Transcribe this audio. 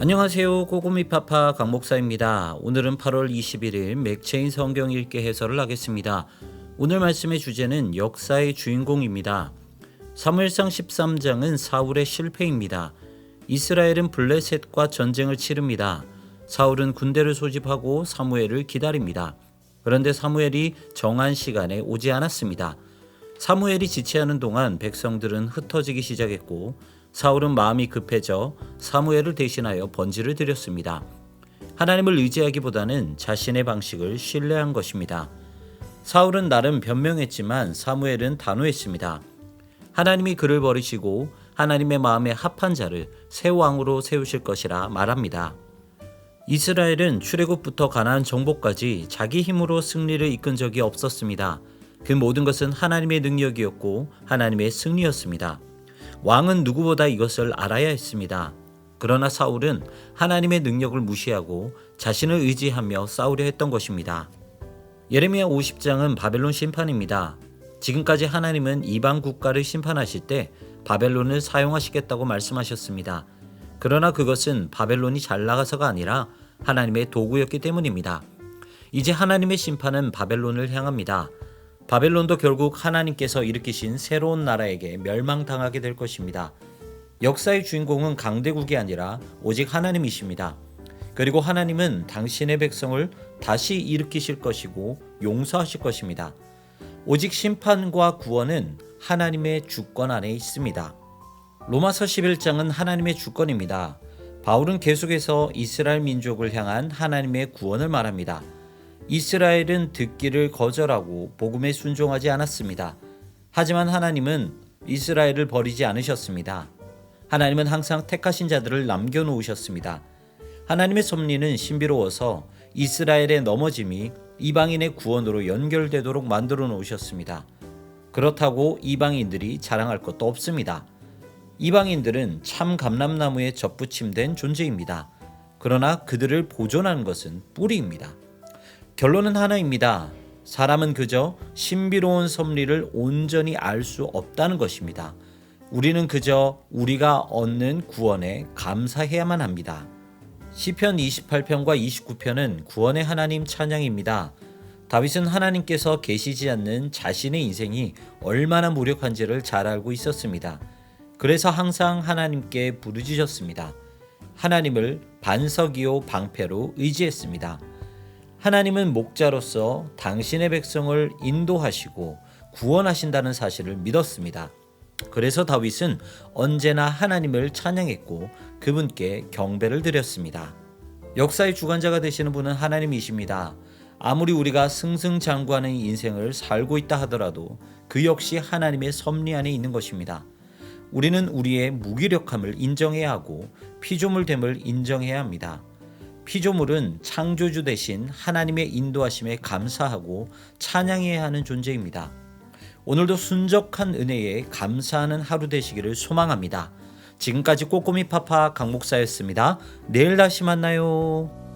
안녕하세요. 꼬꼬미파파 강목사입니다. 오늘은 8월 21일 맥체인 성경 읽기 해설을 하겠습니다. 오늘 말씀의 주제는 역사의 주인공입니다. 사무엘상 13장은 사울의 실패입니다. 이스라엘은 블레셋과 전쟁을 치릅니다. 사울은 군대를 소집하고 사무엘을 기다립니다. 그런데 사무엘이 정한 시간에 오지 않았습니다. 사무엘이 지체하는 동안 백성들은 흩어지기 시작했고 사울은 마음이 급해져 사무엘을 대신하여 번제를 드렸습니다. 하나님을 의지하기보다는 자신의 방식을 신뢰한 것입니다. 사울은 나름 변명했지만 사무엘은 단호했습니다. 하나님이 그를 버리시고 하나님의 마음에 합한 자를 새 왕으로 세우실 것이라 말합니다. 이스라엘은 출애굽부터 가나안 정복까지 자기 힘으로 승리를 이끈 적이 없었습니다. 그 모든 것은 하나님의 능력이었고 하나님의 승리였습니다. 왕은 누구보다 이것을 알아야 했습니다. 그러나 사울은 하나님의 능력을 무시하고 자신을 의지하며 싸우려 했던 것입니다. 예레미야 50장은 바벨론 심판입니다. 지금까지 하나님은 이방 국가를 심판하실 때 바벨론을 사용하시겠다고 말씀하셨습니다. 그러나 그것은 바벨론이 잘 나가서가 아니라 하나님의 도구였기 때문입니다. 이제 하나님의 심판은 바벨론을 향합니다. 바벨론도 결국 하나님께서 일으키신 새로운 나라에게 멸망당하게 될 것입니다. 역사의 주인공은 강대국이 아니라 오직 하나님이십니다. 그리고 하나님은 당신의 백성을 다시 일으키실 것이고 용서하실 것입니다. 오직 심판과 구원은 하나님의 주권 안에 있습니다. 로마서 11장은 하나님의 주권입니다. 바울은 계속해서 이스라엘 민족을 향한 하나님의 구원을 말합니다. 이스라엘은 듣기를 거절하고 복음에 순종하지 않았습니다. 하지만 하나님은 이스라엘을 버리지 않으셨습니다. 하나님은 항상 택하신 자들을 남겨놓으셨습니다. 하나님의 섭리는 신비로워서 이스라엘의 넘어짐이 이방인의 구원으로 연결되도록 만들어 놓으셨습니다. 그렇다고 이방인들이 자랑할 것도 없습니다. 이방인들은 참 감람나무에 접붙임된 존재입니다. 그러나 그들을 보존하는 것은 뿌리입니다. 결론은 하나입니다. 사람은 그저 신비로운 섭리를 온전히 알 수 없다는 것입니다. 우리는 그저 우리가 얻는 구원에 감사해야만 합니다. 시편 28편과 29편은 구원의 하나님 찬양입니다. 다윗은 하나님께서 계시지 않는 자신의 인생이 얼마나 무력한지를 잘 알고 있었습니다. 그래서 항상 하나님께 부르짖었습니다. 하나님을 반석이요 방패로 의지했습니다. 하나님은 목자로서 당신의 백성을 인도하시고 구원하신다는 사실을 믿었습니다. 그래서 다윗은 언제나 하나님을 찬양했고 그분께 경배를 드렸습니다. 역사의 주관자가 되시는 분은 하나님이십니다. 아무리 우리가 승승장구하는 인생을 살고 있다 하더라도 그 역시 하나님의 섭리 안에 있는 것입니다. 우리는 우리의 무기력함을 인정해야 하고 피조물됨을 인정해야 합니다. 피조물은 창조주 대신 하나님의 인도하심에 감사하고 찬양해야 하는 존재입니다. 오늘도 순적한 은혜에 감사하는 하루 되시기를 소망합니다. 지금까지 꼬꼬미파파 강목사였습니다. 내일 다시 만나요.